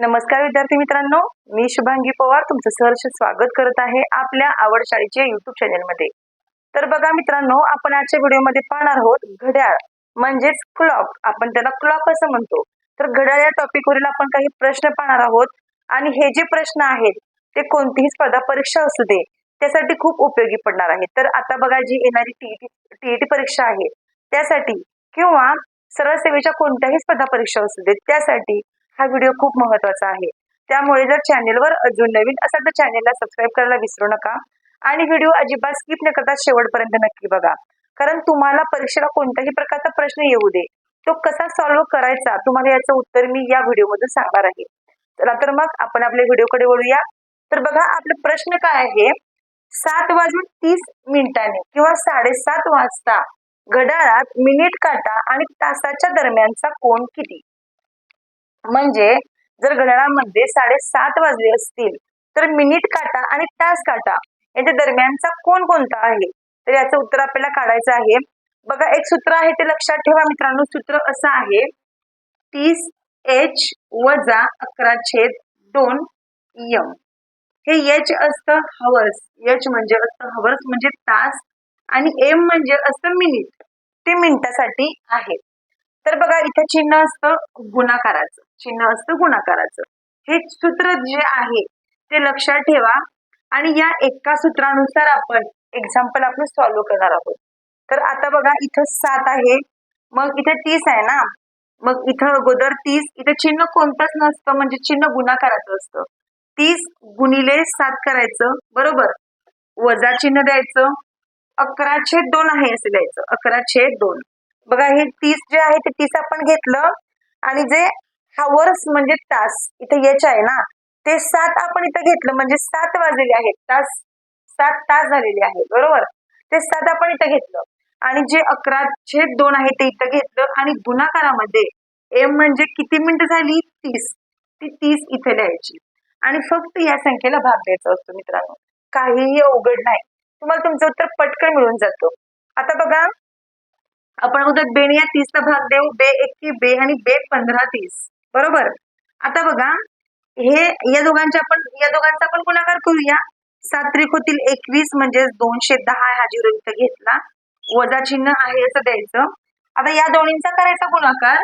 नमस्कार विद्यार्थी मित्रांनो, मी शुभांगी पवार तुमचं सहर्ष स्वागत करत आहे आपल्या आवड शाळेच्या युट्यूब चॅनलमध्ये। तर बघा मित्रांनो, आपण आजच्या व्हिडिओमध्ये पाहणार आहोत घड्याळ म्हणजेच क्लॉक। आपण त्याला क्लॉक असं म्हणतो। तर घड्याळ या टॉपिकवरील आपण काही प्रश्न पाहणार आहोत आणि हे जे प्रश्न आहेत ते कोणतीही स्पर्धा परीक्षा असू दे त्यासाठी खूप उपयोगी पडणार आहेत। तर आता बघा, जी येणारी टीईटी परीक्षा आहे त्यासाठी किंवा सरळ सेवेच्या कोणत्याही स्पर्धा परीक्षा असू दे त्यासाठी हा व्हिडिओ खूप महत्त्वाचा आहे। त्यामुळे जर चॅनलवर अजून नवीन असाल तर चॅनलला सबस्क्राईब करायला विसरू नका आणि व्हिडिओ अजिबात स्किप न करता शेवटपर्यंत नक्की बघा, कारण तुम्हाला परीक्षेला कोणत्याही प्रकारचा प्रश्न येऊ दे तो कसा सॉल्व्ह करायचा तुम्हाला याचं उत्तर मी या व्हिडिओमध्ये सांगणार आहे। चला तर मग आपण आपल्या व्हिडिओकडे वळूया। तर बघा, आपला प्रश्न काय आहे, 7:30 किंवा 7:30 वाजता घड्याळात मिनिट काटा आणि तासाच्या दरम्यानचा कोन किती? म्हणजे जर घड्याळामध्ये 7:30 वाजले असतील तर मिनिट काटा आणि तास काटा यांच्या दरम्यानचा कोन कोणता आहे? तर याचं उत्तर आपल्याला काढायचं आहे। बघा, एक सूत्र आहे ते लक्षात ठेवा मित्रांनो। सूत्र असं आहे, 30h - 11/2 m। हे h असतं हवर्स, h म्हणजे असतं हवर्स म्हणजे तास आणि m म्हणजे असतं मिनिट, ते मिनिटासाठी आहे। तर बघा, इथं चिन्ह असतं गुणाकाराचं, चिन्ह असतं गुणाकाराचं। हे सूत्र जे आहे ते लक्षात ठेवा आणि या एका सूत्रानुसार आपण एक्झाम्पल आपण सॉल्व्ह करणार आहोत। तर आता बघा, इथं 7 आहे, मग इथं 30 आहे ना, मग इथं अगोदर 30, इथं चिन्ह कोणतंच नसतं म्हणजे चिन्ह गुणाकाराचं असतं। 30 गुणिले 7 करायचं, बरोबर, वजा चिन्ह द्यायचं, 11/2 आहे असं द्यायचं, 11/2। बघा, हे 30 जे आहे ते 30 आपण घेतलं आणि जे हावर्स म्हणजे तास इथे h आहे ना, ते 7 आपण इथं घेतलं म्हणजे 7 वाजलेले आहेत, तास 7 तास झालेले आहेत, बरोबर। ते 7 आपण इथं घेतलं आणि जे 11/2 आहे ते इथं घेतलं आणि गुणाकारामध्ये m म्हणजे किती मिनिट झाली, 30, ती 30 इथे लिहायची आणि फक्त या संख्येला भाग द्यायचा असतो मित्रांनो। काहीही अवघड नाही, तुम्हाला तुमचं उत्तर पटकन मिळून जातं। आता बघा, आपण उद्या बेने या 30 ला भाग देऊ, बे 1 बे आणि बे 15/30, बरोबर। आता बघा, हे या दोघांचा आपण गुणाकार करूया। 7 त्रिक होतील 21 म्हणजे 210 हा झिरो इथं घेतला, वजा चिन्ह आहे असं द्यायचं। आता या दोन्हींचा करायचा गुणाकार,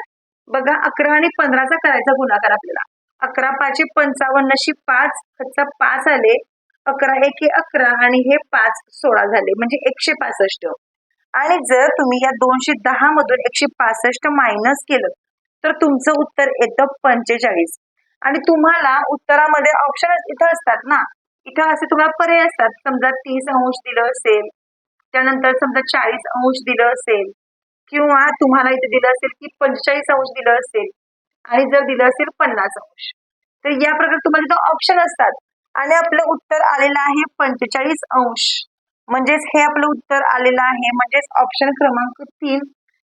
बघा 11 आणि 15चा करायचा गुणाकार आपल्याला। 11×5 = 55, 5 × 5 आले, 11×1 = 11 आणि हे 5 16 झाले म्हणजे 165। आणि जर तुम्ही या 210 मधून 165 मायनस केलं तर तुमचं उत्तर येतं 45। आणि तुम्हाला उत्तरामध्ये ऑप्शन इथं असतात ना, इथं असे तुम्हाला पर्याय असतात, समजा 30° दिलं असेल, त्यानंतर समजा 40° दिलं असेल किंवा तुम्हाला इथे दिलं असेल की 45° दिलं असेल आणि जर दिलं असेल 50°, तर या प्रकारे तुम्हाला इथं ऑप्शन असतात आणि आपलं उत्तर आलेलं आहे 45°। म्हणजेच हे आपलं उत्तर आलेलं आहे, म्हणजेच ऑप्शन क्रमांक 3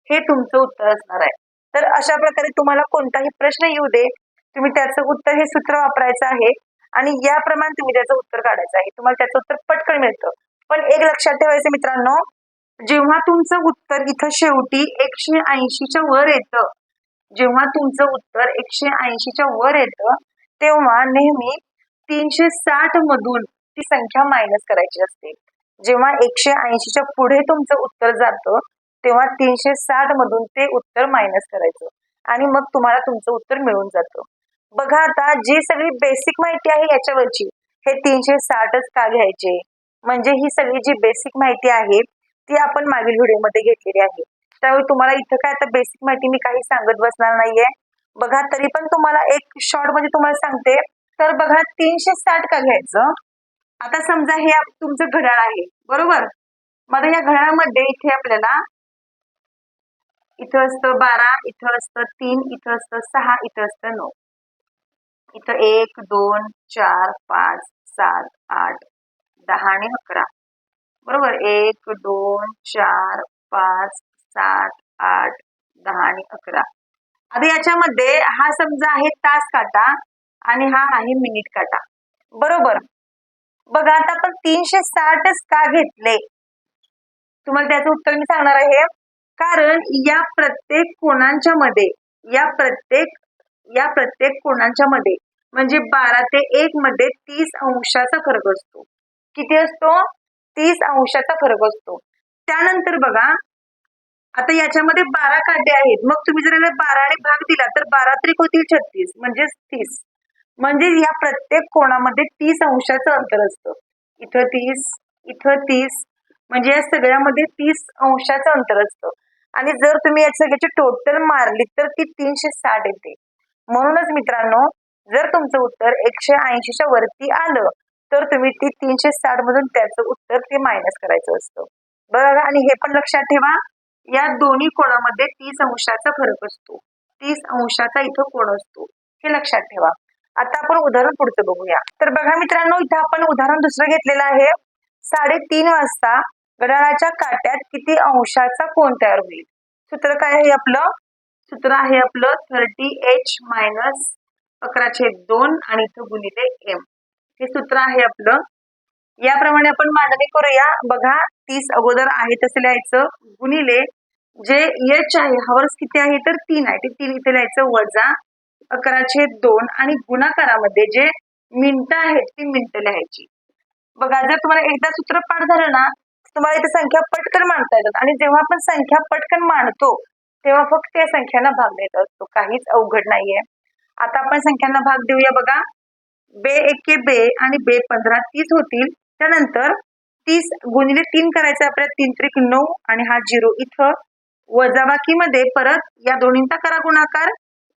हे तुमचं उत्तर असणार आहे। तर अशा प्रकारे तुम्हाला कोणताही प्रश्न येऊ दे, तुम्ही त्याचं उत्तर हे सूत्र वापरायचं आहे आणि याप्रमाणे तुम्ही त्याचं उत्तर काढायचं आहे, तुम्हाला त्याचं उत्तर पटकन मिळतं। पण एक लक्षात ठेवायचं मित्रांनो, जेव्हा तुमचं उत्तर इथं शेवटी 180च्या वर येतं, जेव्हा तुमचं उत्तर 180च्या वर येतं तेव्हा नेहमी 360 मधून ती संख्या मायनस करायची असते। जेव्हा 180च्या पुढे तुमचं उत्तर जातं तेव्हा 360 मधून ते उत्तर मायनस करायचं आणि मग तुम्हाला तुमचं उत्तर मिळून जातं। बघा, आता जी सगळी बेसिक माहिती आहे याच्यावरची, हे 360च का घ्यायचे, म्हणजे ही सगळी जी बेसिक माहिती आहे ती आपण मागील व्हिडिओमध्ये घेतलेली आहे। त्यामुळे तुम्हाला इथं काय आता बेसिक माहिती मी काही सांगत बसणार नाहीये। बघा, तरी पण तुम्हाला एक शॉर्ट मध्ये तुम्हाला सांगते। तर बघा, 360 का घ्यायचं, आता समजा हे तुमचं घड्याळ आहे, बरोबर। मग या घड्याळामध्ये इथे आपल्याला इथं असतं 12, इथं असतं 3, इथं असतं 6, इथं असतं 9, इथं 1 2 4 5 7 8 10 आणि 11, बरोबर। 1 2 4 5 7 8 10 आणि 11। आता याच्यामध्ये हा समजा आहे तास काटा आणि हा आहे मिनिट काटा, बरोबर। बघा, आता आपण 360च का घेतले, तुम्हाला त्याचं उत्तर मी सांगणार आहे। कारण या प्रत्येक कोणांच्या मध्ये म्हणजे 12 ते 1 मध्ये 30 अंशाचा फरक असतो. किती असतो? 30 अंशाचा फरक असतो. त्यानंतर बघा, आता याच्यामध्ये 12 काटे आहेत. मग तुम्ही जर याला 12 ने भाग दिला तर 12 त्रिक होतील 36 म्हणजे 30. म्हणजे या प्रत्येक कोणामध्ये 30 अंशाचं अंतर असतं. इथं 30, इथं 30, म्हणजे या सगळ्यामध्ये 30 अंशाचं अंतर असतं. आणि जर तुम्ही या सगळ्याची टोटल मारली तर ती 360 येते. म्हणूनच मित्रांनो, जर तुमचं उत्तर 180च्या वरती आलं तर तुम्ही ती 360 मधून त्याचं उत्तर ते मायनस करायचं असतं. बघा, आणि हे पण लक्षात ठेवा, या दोन्ही कोणामध्ये 30 अंशाचा फरक असतो. 30 अंशाचा इथं कोण असतो हे लक्षात ठेवा. आता आपण उदाहरण पुढचं बघूया. तर बघा मित्रांनो, इथं आपण उदाहरण दुसरं घेतलेलं आहे. 3:30 वाजता घड्याळाच्या काट्यात किती अंशाचा कोन तयार होईल? सूत्र काय आहे आपलं? सूत्र आहे आपलं 30h मायनस 11/2 आणि इथं गुणिले m. हे सूत्र आहे आपलं. याप्रमाणे आपण मांडणी करूया. बघा, 30 अगोदर आहे तसं लिहायचं, गुणिले जे h आहे, हवर्स किती आहे तर 3 आहे, ते 3 इथे लिहायचं, वजा 11/2 आणि गुणाकारामध्ये जे मिनिटं आहेत ती मिनिटं लिहायची. बघा, जर तुम्हाला एकदा सूत्र पाठ झालं ना, तुम्हाला इथे संख्या पटकन मांडता येतात. आणि जेव्हा आपण संख्या पटकन मांडतो तेव्हा फक्त या संख्यांना भाग देत असतो, काहीच अवघड नाहीये. आता आपण संख्यांना भाग देऊया. बघा, बे एके बे आणि बे 15 30 होतील. त्यानंतर 30 गुणिले 3 करायचं आपल्याला, 3 त्रिक 9 आणि हा 0 इथं, वजाबाकीमध्ये परत या दोन्हींचा करा गुणाकार.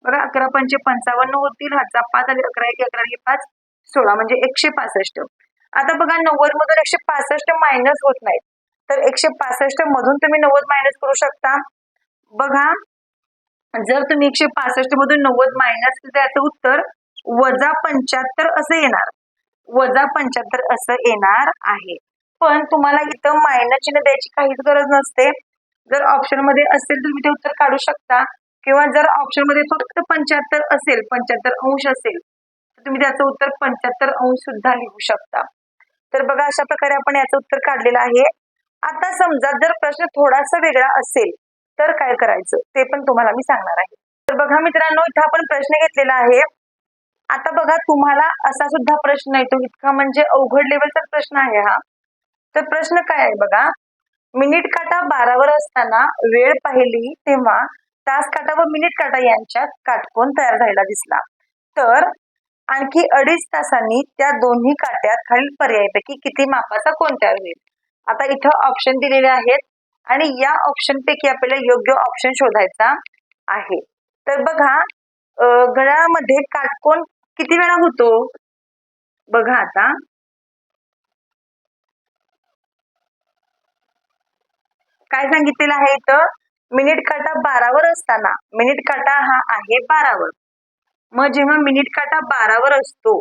बघा, 11 पंचे 55 होतील, हाचा 5 आणि 11 एके 11 5 16 म्हणजे 165. आता बघा, 90 मधून 165 मायनस होत नाहीत, तर 165 मधून तुम्ही 90 मायनस करू शकता. बघा, जर तुम्ही 165 मधून 90 मायनस केलं तर याचं उत्तर वजा 75 असं येणार. वजा 75 असं येणार आहे. पण तुम्हाला इथं मायनस चिन्ह द्यायची काहीच गरज नसते. जर ऑप्शन मध्ये असेल तर तुम्ही ते उत्तर काढू शकता, किंवा जर ऑप्शन मध्ये फक्त 75 असेल, 75 अंश असेल, तर तुम्ही त्याचं उत्तर 75 अंश सुद्धा लिहू शकता. तर बघा, अशा प्रकारे आपण याचं उत्तर काढलेलं आहे. आता समजा जर प्रश्न थोडासा वेगळा असेल तर काय करायचं ते पण तुम्हाला मी सांगणार आहे. तर बघा मित्रांनो, इथं आपण प्रश्न घेतलेला आहे. आता बघा, तुम्हाला असा सुद्धा प्रश्न येतो, इतका म्हणजे अवघड लेवलचा प्रश्न आहे हा. तर प्रश्न काय आहे बघा, मिनिट काटा 12 वर असताना वेळ पाहिली तेव्हा तास काटा व मिनिट काटा यांच्यात काटकोन तयार झालेला दिसला. तर आणखी 2.5 तासांनी त्या दोन्ही काट्यात खालील पर्यायापैकी किती मापाचा कोन तयार होईल? आता इथं ऑप्शन दिलेले आहेत आणि या ऑप्शन पैकी आपल्याला योग्य ऑप्शन शोधायचा आहे. तर बघा, घड्याळामध्ये काटकोन किती वेळा होतो? बघा, आता काय सांगितलेलं आहे इथं, मिनिट काटा 12 वर असताना, मिनिट काटा हा आहे 12 वर. मग जेव्हा मिनिट काटा 12 वर असतो,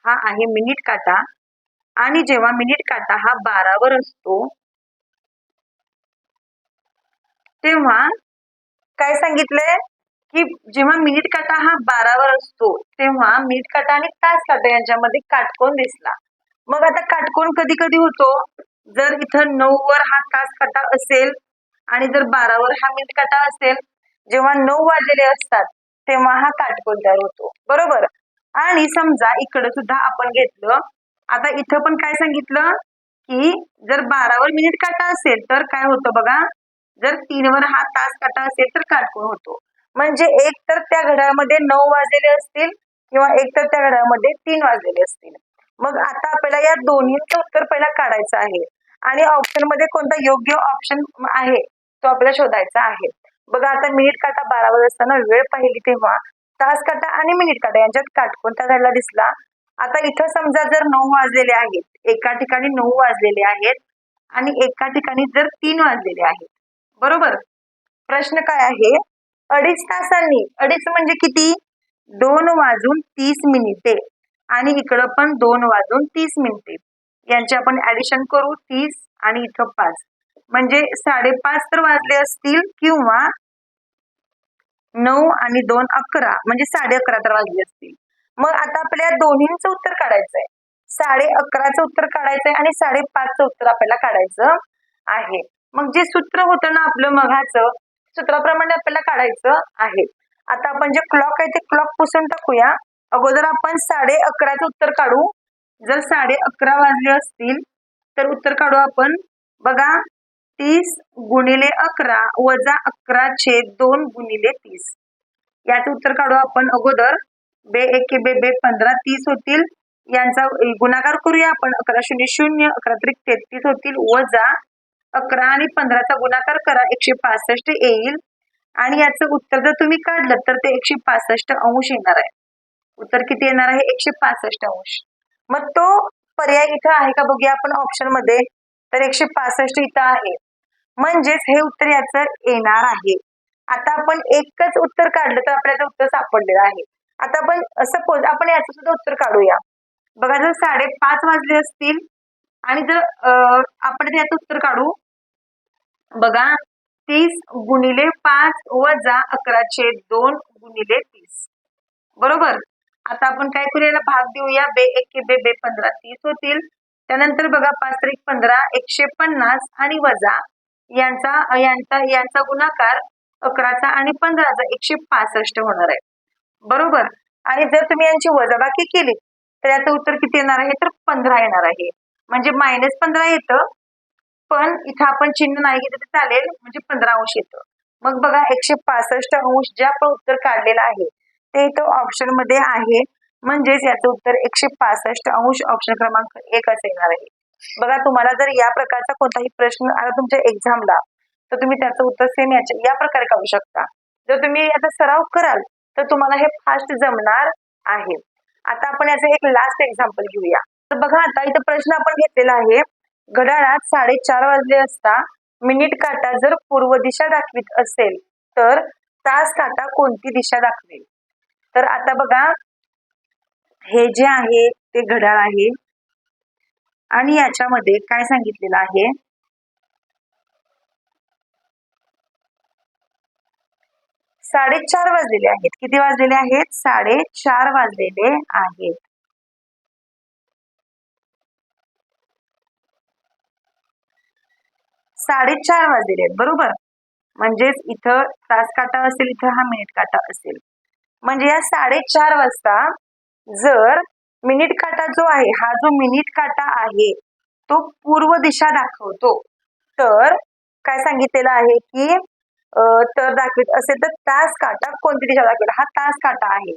हा आहे मिनिट काटा, आणि जेव्हा मिनिट काटा हा 12 वर असतो तेव्हा काय सांगितलंय की जेव्हा मिनिट काटा हा 12 वर असतो तेव्हा मिनिट काटा आणि तास काटा यांच्यामध्ये काटकोन दिसला. मग आता काटकोन कधी कधी होतो, जर इथं 9 वर हा तास काटा असेल आणि जर 12 वर हा मिनिट काटा असेल, जेव्हा 9 वाजलेले असतात तेव्हा हा काटकोन तयार होतो, बरोबर. आणि समजा इकडे सुद्धा आपण घेतलं, आता इथं पण काय सांगितलं की जर 12 वर मिनिट काटा असेल तर काय होतं बघा, जर 3 वर हा तास काटा असेल तर काटकोन होतो. म्हणजे एक तर त्या घड्याळामध्ये 9 वाजलेले असतील किंवा एक तर त्या घड्याळामध्ये 3 वाजलेले असतील. मग आता आपल्याला या दोन्हीचं उत्तर पहिला काढायचं आहे आणि ऑप्शन मध्ये कोणता योग्य ऑप्शन आहे तो आपल्याला शोधायचा आहे. बघा, आता मिनिट काटा 12 वर असताना वेळ पाहिली तेव्हा तास काटा आणि मिनिट काटा यांच्यात काटकोन तयार झालेला दिसला. आता इथं समजा जर 9 वाजलेले आहेत, एका ठिकाणी 9 वाजलेले आहेत आणि एका ठिकाणी जर 3 वाजलेले आहेत, बरोबर. प्रश्न काय आहे, 2.5 तासांनी, 2.5 म्हणजे किती, 2 वाजून 30 मिनिटे आणि इकडं पण 2 वाजून 30 मिनिटे, यांचे आपण ऍडिशन करू, 30 आणि इथं 5 म्हणजे 5:30 तर वाजले असतील, किंवा 9 आणि 2 11 म्हणजे 11:30 तर वाजले असतील. मग आता आपल्याला दोन्हींचं उत्तर काढायचंय, 11:30चं उत्तर काढायचंय आणि 5:30चं उत्तर आपल्याला काढायचं आहे. मग जे सूत्र होतं ना आपलं मघाचं, सूत्राप्रमाणे आपल्याला काढायचं आहे. आता आपण जे क्लॉक आहे ते क्लॉक पुसून टाकूया अगोदर आपण 11:30चं उत्तर काढू. जर 11:30 वाजले असतील तर उत्तर काढू आपण. बघा, 30 गुणिले 11 वजा 11/2 गुणिले 30. याचं उत्तर काढू आपण अगोदर. बे एके बे बे 15 30 होतील. यांचा गुणाकार करूया आपण. 11 शून्य शून्य, 11 त्रिक 33 होतील, वजा 11 आणि 15चा गुणाकार करा, 165 येईल. आणि याचं उत्तर जर तुम्ही काढलं तर ते 165 येणार आहे. उत्तर किती येणार आहे? 165. मग तो पर्याय इथं आहे का बघूया आपण ऑप्शन मध्ये. तर 165 इथं आहे, म्हणजेच हे उत्तर याचं येणार आहे. आता आपण एकच उत्तर काढलं तर आपल्याला उत्तर सापडलेलं आहे. आता आपण सपोज आपण याचं सुद्धा उत्तर काढूया. बघा, जर 5:30 वाजले असतील आणि जर आपण याचं उत्तर काढू. बघा, 30 गुणिले 5 वजा 11/2 गुणिले 30. बरोबर. आता आपण काय करूया, भाग देऊया. बे एके बे बे 15 30 होतील. त्यानंतर बघा, 5 त्रिक 15 150 आणि वजा यांचा गुणाकार 11चा आणि 15चा 165 होणार आहे. बरोबर. आणि जर तुम्ही यांची वजाबाकी केली तर याचं उत्तर किती येणार आहे? तर 15 येणार आहे. म्हणजे -15 येतं, पण इथं आपण चिन्ह नाही घेतलं तर चालेल, म्हणजे 15 येतं. मग बघा, 165 जे आपण उत्तर काढलेलं आहे ते इथं ऑप्शन मध्ये आहे, म्हणजेच याचं उत्तर 165 ऑप्शन क्रमांक 1 असं येणार आहे. बघा, तुम्हाला जर या प्रकारचा कोणताही प्रश्न आला तुमच्या एक्झामला तर तुम्ही त्याचं उत्तर सेम या प्रकारे काढू शकता. जर तुम्ही याचा सराव कराल तर तुम्हाला हे फास्ट जमणार आहे. आता आपण याचं एक लास्ट एक्झाम्पल घेऊया. तर बघा, आता इथं प्रश्न आपण घेतलेला आहे. घड्याळात 4:30 वाजले असता मिनिट काटा जर पूर्व दिशा दाखवित असेल तर तास काटा कोणती दिशा दाखवेल? तर आता बघा, हे जे आहे ते घड्याळ आहे आणि याच्यामध्ये काय सांगितलेलं आहे, 4:30 वाजलेले आहेत. किती वाजलेले आहेत? 4:30 वाजलेले आहेत. 4:30 वाजलेले आहेत. बरोबर. म्हणजेच इथं तास काटा असेल, इथं हा मिनिट काटा असेल. म्हणजे या 4:30 वाजता जर मिनिट काटा जो आहे, हा जो मिनिट काटा आहे तो पूर्व दिशा दाखवतो, तर काय सांगितलेलं आहे की तर दाखवित असेल तर तास काटा कोणती दिशा दाखवेल? हा तास काटा आहे.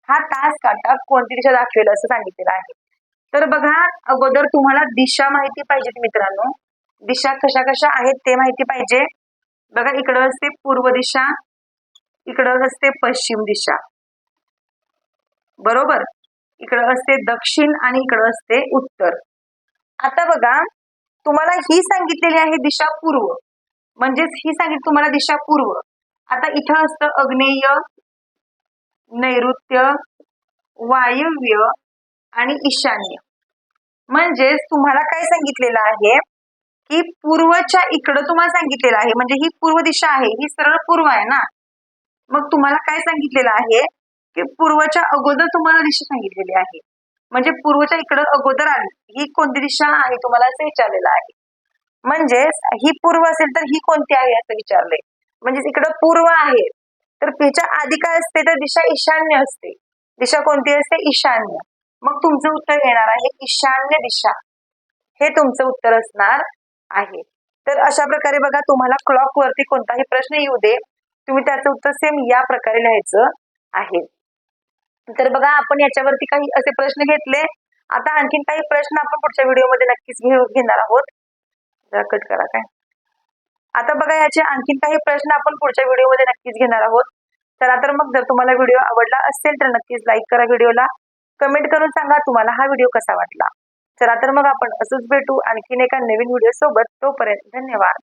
हा तास काटा कोणती दिशा दाखवेल असं सांगितलेलं आहे. तर बघा, अगोदर तुम्हाला दिशा माहिती पाहिजेत मित्रांनो. दिशा कशा कशा आहेत ते माहिती पाहिजे. बघा, इकडं असते पूर्व दिशा, इकडं असते पश्चिम दिशा. बरोबर. इकडं असते दक्षिण आणि इकडं असते उत्तर. आता बघा, तुम्हाला ही सांगितलेली आहे दिशा पूर्व, म्हणजेच ही सांगितली तुम्हाला दिशा पूर्व. आता इथं असतं आग्नेय, नैऋत्य, वायव्य आणि ईशान्य. म्हणजेच तुम्हाला काय सांगितलेलं आहे की पूर्वच्या इकडं तुम्हाला सांगितलेलं आहे, म्हणजे ही पूर्व दिशा आहे, ही सरळ पूर्व आहे ना. मग तुम्हाला काय सांगितलेलं आहे की पूर्वच्या अगोदर तुम्हाला दिशा सांगितलेली आहे, म्हणजे पूर्वच्या इकडं अगोदर आली, ही कोणती दिशा आहे तुम्हाला असं विचारलेलं आहे. म्हणजेच ही पूर्व असेल तर ही कोणती आहे असं विचारलंय. म्हणजेच इकडं पूर्व आहे तर त्याच्या आधी काय असते, तर दिशा ईशान्य असते. दिशा कोणती असते? ईशान्य. मग तुमचं उत्तर येणार आहे ईशान्य दिशा, हे तुमचं उत्तर असणार आहे. तर अशा प्रकारे बघा, तुम्हाला क्लॉक वरती कोणताही प्रश्न येऊ दे, तुम्ही त्याचं उत्तर सेम या प्रकारे लिहायचं आहे. तर बघा, आपण याच्यावरती काही असे प्रश्न घेतले. आता आणखीन काही प्रश्न आपण पुढच्या व्हिडिओमध्ये नक्कीच घेणार आहोत. जरा कट करा काय. आता बघा, याचे आणखीन काही प्रश्न आपण पुढच्या व्हिडिओमध्ये नक्कीच घेणार आहोत. चला तर मग, जर तुम्हाला व्हिडिओ आवडला असेल तर नक्कीच लाईक करा व्हिडिओला, कमेंट करून सांगा तुम्हाला हा व्हिडिओ कसा वाटला. चला तर मग आपण असंच भेटू आणखीन एका नवीन व्हिडिओ सोबत. तोपर्यंत धन्यवाद.